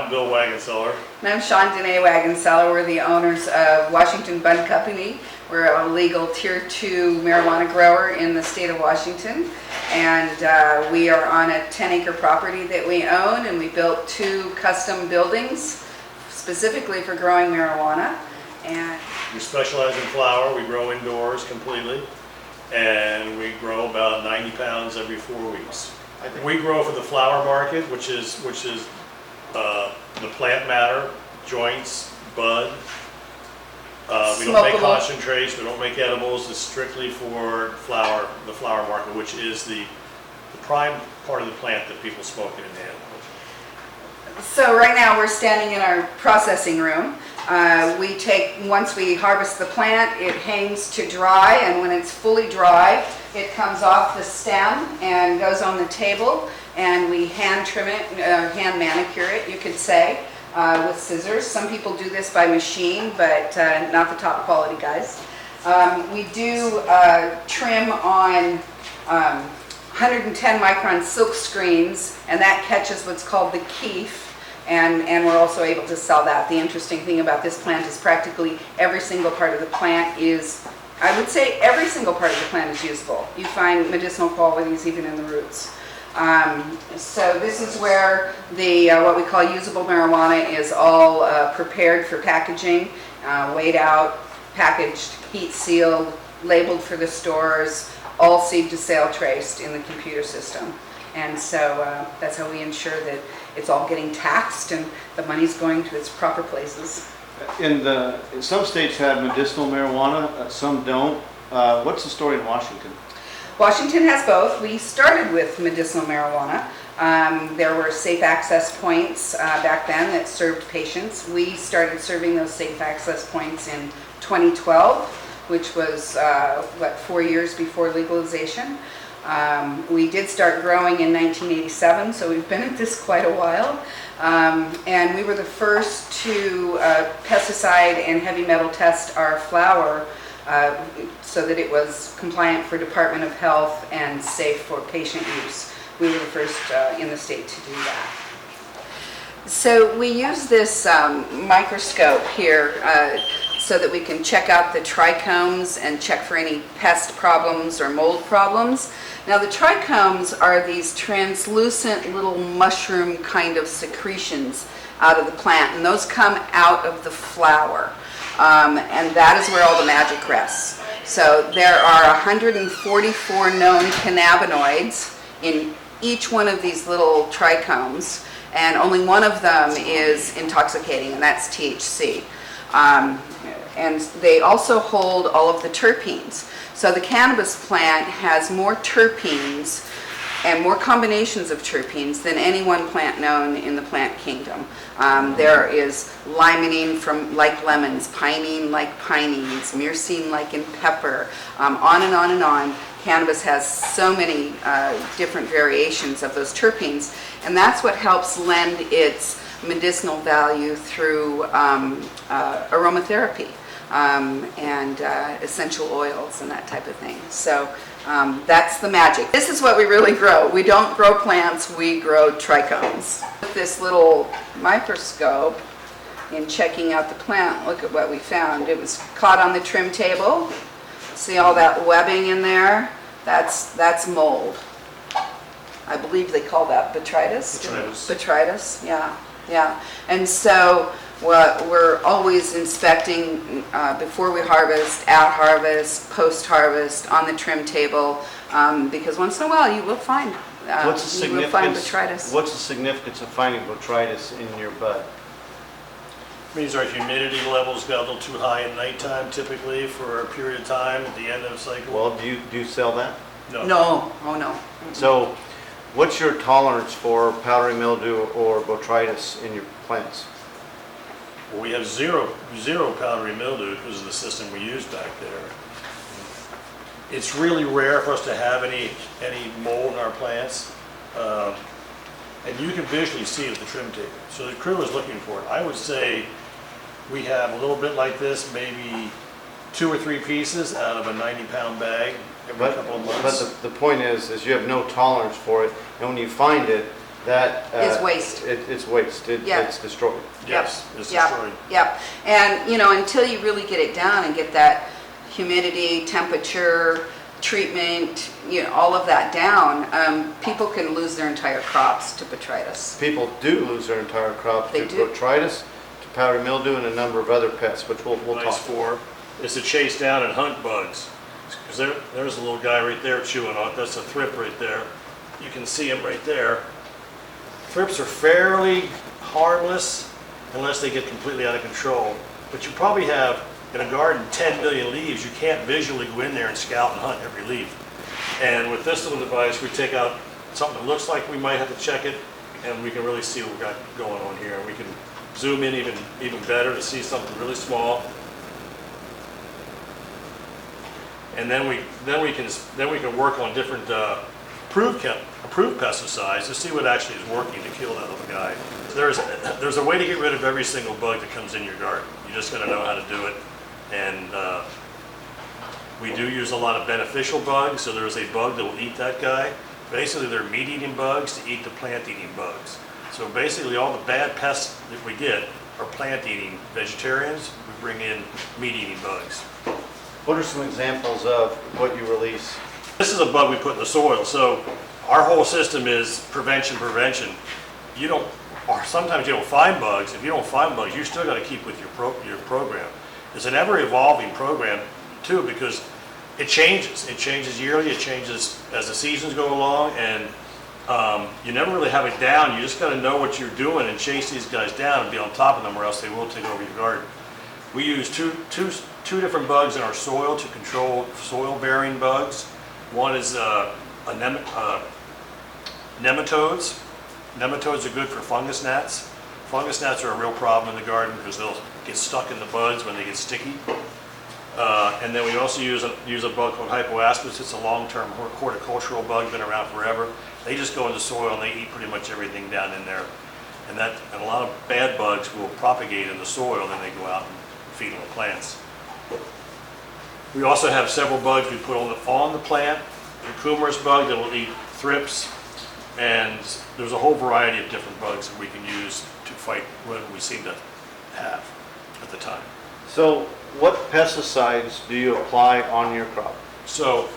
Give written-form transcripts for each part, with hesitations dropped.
I'm Bill Wagonseller. And I'm Sean Dene Wagonseller. We're the owners of Washington Bud Company. We're a legal Tier 2 marijuana grower in the state of Washington. And we are on a 10-acre property that we own, and we built 2 custom buildings specifically for growing marijuana. And We specialize in flower. We grow indoors completely, and we grow about 90 pounds every 4 weeks. We grow for the flower market, which is the plant matter, joints, bud. We don't make concentrates, we don't make edibles. It's strictly for flower, the flower market, which is the prime part of the plant that people smoke in hand. so right now we're standing in our processing room. Once we harvest the plant, it hangs to dry, and when it's fully dry, it comes off the stem and goes on the table, and we hand trim it, hand manicure it, you could say, with scissors. Some people do this by machine, but not the top quality guys. We do trim on 110 micron silk screens, and that catches what's called the keef. And we're also able to sell that. The interesting thing about this plant is practically every single part of the plant is, I would say every single part of the plant is usable. You find medicinal qualities even in the roots. So this is where the what we call usable marijuana is all prepared for packaging, weighed out, packaged, heat sealed, labeled for the stores, all seed to sale traced in the computer system. And so that's how we ensure that it's all getting taxed and the money's going to its proper places. Some states have medicinal marijuana, some don't. What's the story in Washington? Washington has both. We started with medicinal marijuana. There were safe access points back then that served patients. We started serving those safe access points in 2012, which was 4 years before legalization. We did start growing in 1987, so we've been at this quite a while. And we were the first to pesticide and heavy metal test our flower so that it was compliant for Department of Health and safe for patient use. We were the first in the state to do that. So we use this microscope here so that we can check out the trichomes and check for any pest problems or mold problems. Now the trichomes are these translucent little mushroom kind of secretions out of the plant, and those come out of the flower. And that is where all the magic rests. So there are 144 known cannabinoids in each one of these little trichomes, and only one of them is intoxicating, and that's THC. And they also hold all of the terpenes. So the cannabis plant has more terpenes and more combinations of terpenes than any one plant known in the plant kingdom. There is limonene from like lemons, pinene like pinene, myrcene like in pepper, on and on and on. Cannabis has so many different variations of those terpenes, and that's what helps lend its medicinal value through aromatherapy and essential oils and that type of thing. So that's the magic. This is what we really grow. We don't grow plants, we grow trichomes. With this little microscope, in checking out the plant, look at what we found. It was caught on the trim table. See all that webbing in there? That's mold. I believe they call that botrytis. Botrytis, yeah. And so we're always inspecting before we harvest, at harvest, post-harvest, on the trim table, because once in a while you will find botrytis. What's the significance of finding botrytis in your bud? Means our humidity levels got a little too high at nighttime typically for a period of time at the end of the cycle. Well, do you sell that? No, oh no. So what's your tolerance for powdery mildew or botrytis in your plants? Well, we have zero powdery mildew because of the system we used back there. It's really rare for us to have any mold in our plants. And you can visually see it at the trim table. So the crew is looking for it. I would say we have a little bit like this, maybe 2 or 3 pieces out of a 90-pound bag every couple of months. But the point is you have no tolerance for it, and when you find it, that Is waste. It's waste. Yeah. It's destroyed. Yes, it's Yep, destroyed. yep. And, you know, until you really get it down and get that humidity, temperature, treatment, you know, all of that down, people can lose their entire crops to botrytis. People do lose their entire crops They to do. botrytis, to powdery mildew, and a number of other pests, which we'll Nice talk. for is to chase down and hunt bugs. Because there's a little guy right there chewing on it. That's a thrip right there. You can see him right there. Thrips are fairly harmless unless they get completely out of control. But you probably have, in a garden, 10 million leaves. You can't visually go in there and scout and hunt every leaf. And with this little device, we take out something that looks like we might have to check it, and we can really see what we've got going on here. We can zoom in even better to see something really small. And then we can work on different approved pesticides to see what actually is working to kill that little guy. There's a way to get rid of every single bug that comes in your garden. You just got to know how to do it. And we do use a lot of beneficial bugs. So there's a bug that will eat that guy. Basically, they're meat-eating bugs to eat the plant-eating bugs. So basically, all the bad pests that we get are plant-eating vegetarians. We bring in meat-eating bugs. What are some examples of what you release? This is a bug we put in the soil. So our whole system is prevention. You don't, or sometimes you don't find bugs. If you don't find bugs, you still got to keep with your program. It's an ever-evolving program too, because it changes. It changes yearly. It changes as the seasons go along, and you never really have it down. You just got to know what you're doing and chase these guys down and be on top of them, or else they will take over your garden. We use two different bugs in our soil to control soil-bearing bugs. One is nematodes. Nematodes are good for fungus gnats. Fungus gnats are a real problem in the garden because they'll get stuck in the buds when they get sticky. And then we also use a bug called hypoaspis. It's a long-term horticultural bug, been around forever. They just go in the soil and they eat pretty much everything down in there. And a lot of bad bugs will propagate in the soil, then they go out and feed on the plants. We also have several bugs we put on the plant. The cumarous bug that will eat thrips, and there's a whole variety of different bugs that we can use to fight what we seem to have at the time. So what pesticides do you apply on your crop? So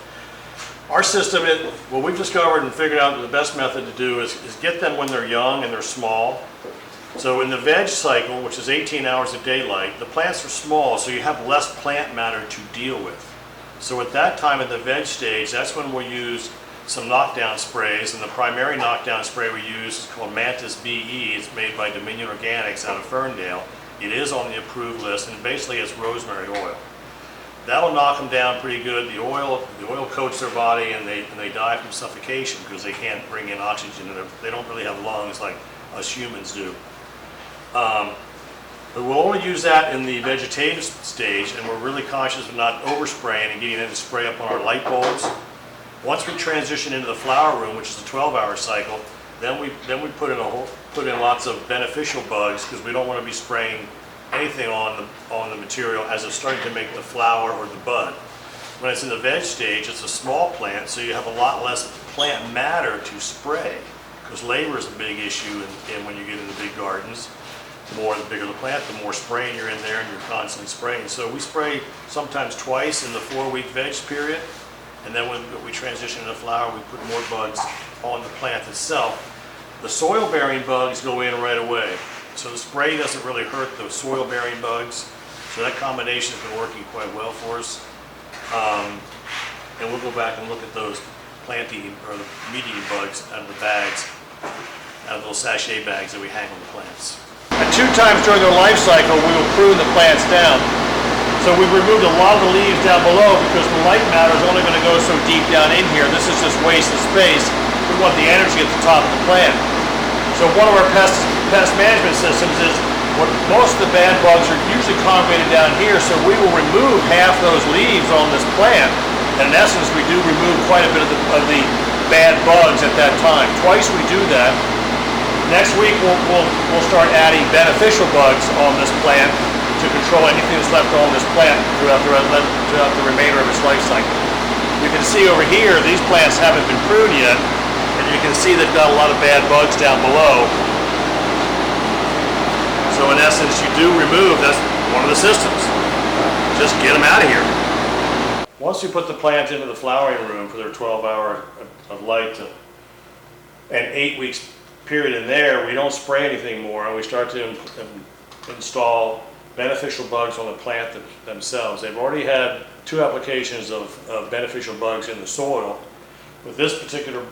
our system, what we've discovered and figured out the best method to do is get them when they're young and they're small. So in the veg cycle, which is 18 hours of daylight, the plants are small, so you have less plant matter to deal with. So at that time in the veg stage, that's when we'll use some knockdown sprays, and the primary knockdown spray we use is called Mantis BE. It's made by Dominion Organics out of Ferndale. It is on the approved list, and basically it's rosemary oil. That'll knock them down pretty good. The oil coats their body, and they die from suffocation because they can't bring in oxygen, and they don't really have lungs like us humans do. But we'll only use that in the vegetative stage, and we're really conscious of not overspraying and getting in to spray up on our light bulbs. Once we transition into the flower room, which is a 12-hour cycle, then we put in lots of beneficial bugs because we don't want to be spraying anything on the material as it's starting to make the flower or the bud. When it's in the veg stage, it's a small plant, so you have a lot less plant matter to spray because labor is a big issue and when you get into big gardens. The bigger the plant, the more spraying you're in there, and you're constantly spraying. So we spray sometimes twice in the 4-week veg period, and then when we transition into flower, we put more bugs on the plant itself. The soil-bearing bugs go in right away, so the spray doesn't really hurt the soil-bearing bugs. So that combination has been working quite well for us. And we'll go back and look at those plant-eating or the meat-eating bugs out of the bags, out of those sachet bags that we hang on the plants. And 2 times during their life cycle, we will prune the plants down. So we've removed a lot of the leaves down below because the light matter is only going to go so deep down in here. This is just waste of space. We want the energy at the top of the plant. So one of our pest management systems is most of the bad bugs are usually congregated down here, so we will remove half those leaves on this plant. And in essence, we do remove quite a bit of the bad bugs at that time. Twice we do that. Next week, we'll start adding beneficial bugs on this plant to control anything that's left on this plant throughout the remainder of its life cycle. You can see over here, these plants haven't been pruned yet, and You can see they've got a lot of bad bugs down below. So in essence, you do remove, that's one of the systems. Just get them out of here. Once you put the plant into the flowering room for their 12-hour of light and 8 weeks period in there, we don't spray anything more, and we start to install beneficial bugs on the plant themselves. They've already had 2 applications of beneficial bugs in the soil. With this particular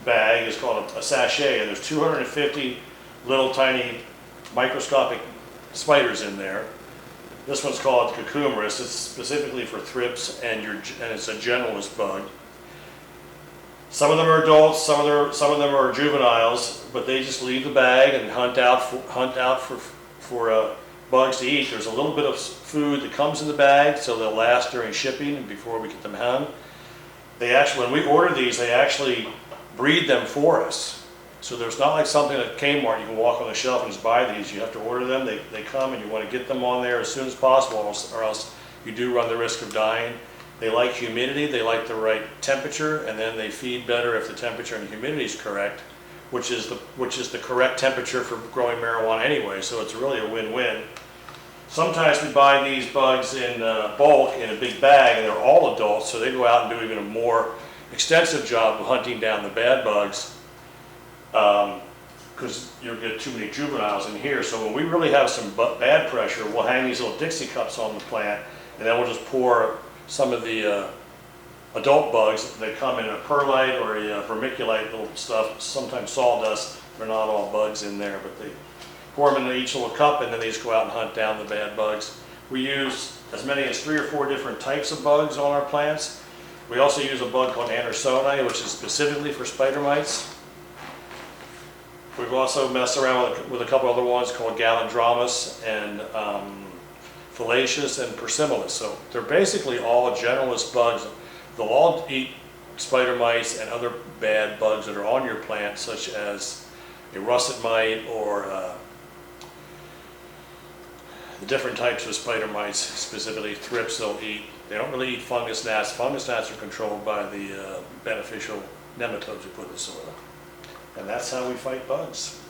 bag is called a sachet, and there's 250 little tiny microscopic spiders in there. This one's called cucumerus. It's specifically for thrips, and it's a generalist bug. Some of them are adults, some of them are juveniles, but they just leave the bag and hunt out for bugs to eat. There's a little bit of food that comes in the bag, so they'll last during shipping and before we get them home. They actually, when we order these, they actually breed them for us. So there's not like something at Kmart, you can walk on the shelf and just buy these. You have to order them. They come, and you want to get them on there as soon as possible, or else you do run the risk of dying. They like humidity, they like the right temperature, and then they feed better if the temperature and humidity is correct, which is the correct temperature for growing marijuana anyway, so it's really a win-win. Sometimes we buy these bugs in bulk in a big bag, and they're all adults, so they go out and do even a more extensive job of hunting down the bad bugs, because you'll get too many juveniles in here. So when we really have some bad pressure, we'll hang these little Dixie cups on the plant, and then we'll just pour some of the adult bugs. They come in a perlite or a vermiculite little stuff, sometimes sawdust. They're not all bugs in there, but they pour them into each little cup, and then they just go out and hunt down the bad bugs. We use as many as 3 or 4 different types of bugs on our plants. We also use a bug called Andersoni, which is specifically for spider mites. We've also messed around with a couple other ones called Gallandromus and Fallacious and Persimmilus. So they're basically all generalist bugs. They'll all eat spider mites and other bad bugs that are on your plant, such as a russet mite or the different types of spider mites, specifically thrips they'll eat. They don't really eat fungus gnats. Fungus gnats are controlled by the beneficial nematodes we put in the soil. And that's how we fight bugs.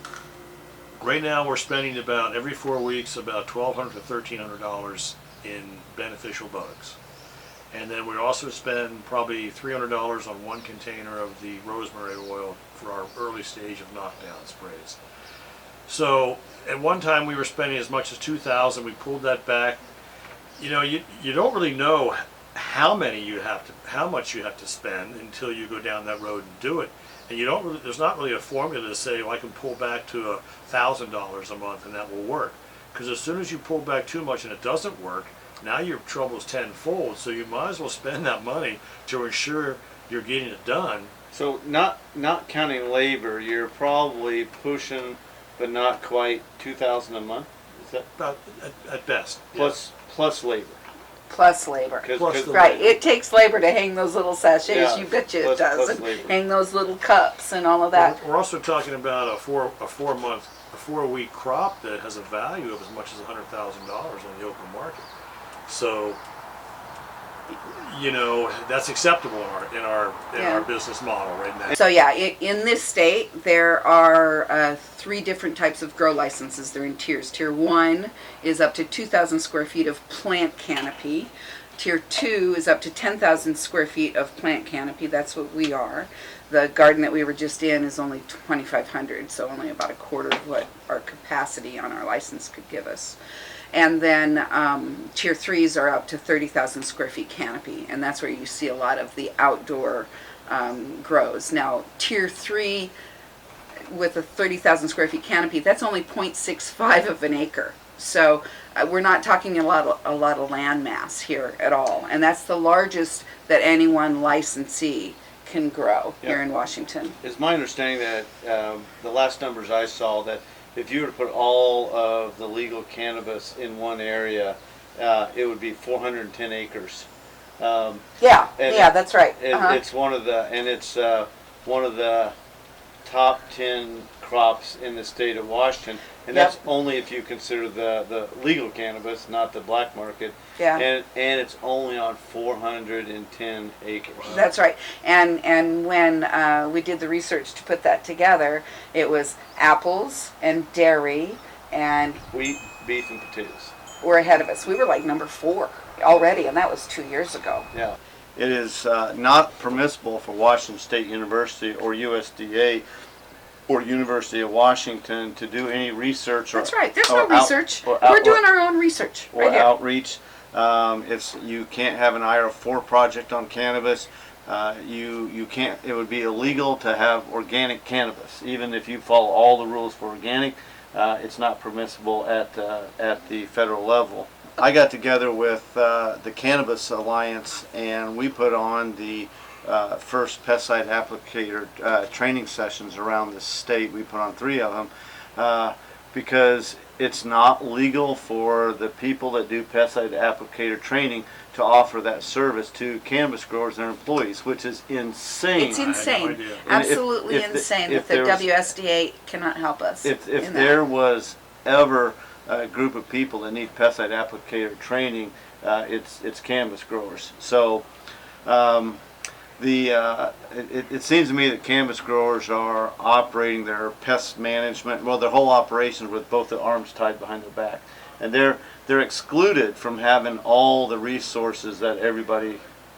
Right now we're spending about every 4 weeks about $1,200 to $1,300 in beneficial bugs. And then we also spend probably $300 on 1 container of the rosemary oil for our early stage of knockdown sprays. So at one time we were spending as much as $2,000. We pulled that back. You know, you don't really know how much you have to spend until you go down that road and do it. And there's not really a formula to say, well, I can pull back to $1,000 a month and that will work. Because as soon as you pull back too much and it doesn't work, now your trouble's tenfold. So you might as well spend that money to ensure you're getting it done. So not counting labor, you're probably pushing, but not quite, $2,000 a month. Is that about at best? Plus labor? Plus labor. Plus the Right, labor. it takes labor to hang those little sachets, Yeah, you betcha plus- it does, plus and labor. hang those little cups and all of that. We're also talking about a 4-week crop that has a value of as much as $100,000 on the open market. So, you know, that's acceptable in our business model right now. So yeah, in this state, there are 3 different types of grow licenses. They're in tiers. Tier 1 is up to 2,000 square feet of plant canopy. Tier 2 is up to 10,000 square feet of plant canopy. That's what we are. The garden that we were just in is only 2,500, so only about a quarter of what our capacity on our license could give us. And then tier 3s are up to 30,000 square feet canopy, and that's where you see a lot of the outdoor grows. Now, tier 3 with a 30,000 square feet canopy, that's only 0.65 of an acre. So we're not talking a lot of land mass here at all, and that's the largest that any one licensee can grow here in Washington. It's my understanding that the last numbers I saw, that if you were to put all of the legal cannabis in one area, it would be 410 acres. That's right. It's one of the top 10 crops in the state of Washington, and Yep. that's only if you consider the legal cannabis, not the black market. Yeah. And it's only on 410 acres. That's right. And when we did the research to put that together, it was apples and dairy, and Wheat, beef, and potatoes. were ahead of us. We were like number 4 already, and that was 2 years ago. Yeah. It is not permissible for Washington State University or USDA or University of Washington to do any research. That's right. There's no research. We're doing our own research or right here. outreach. You can't have an IR4 project on cannabis. You can't. It would be illegal to have organic cannabis, even if you follow all the rules for organic. It's not permissible at the federal level. I got together with the Cannabis Alliance, and we put on the first pesticide applicator training sessions around the state. We put on 3 of them because it's not legal for the people that do pesticide applicator training to offer that service to cannabis growers and their employees, which is insane. It's I had no insane. idea. Absolutely If the- insane if that the there was- WSDA cannot help us. If in that. there was ever a group of people that need pesticide applicator training, it's cannabis growers. So it seems to me that cannabis growers are operating their pest management, well, their whole operation with both the arms tied behind their back, and they're excluded from having all the resources that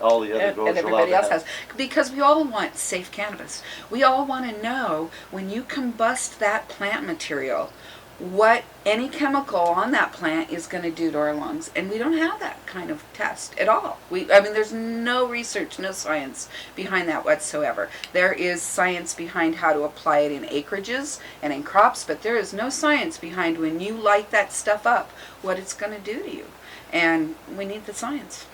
all the other and growers are allowed everybody to else have. has, because we all want safe cannabis. We all want to know when you combust that plant material, what any chemical on that plant is going to do to our lungs, and we don't have that kind of test at all. There's no research, no science behind that whatsoever. There is science behind how to apply it in acreages and in crops, but there is no science behind when you light that stuff up, what it's going to do to you. And we need the science.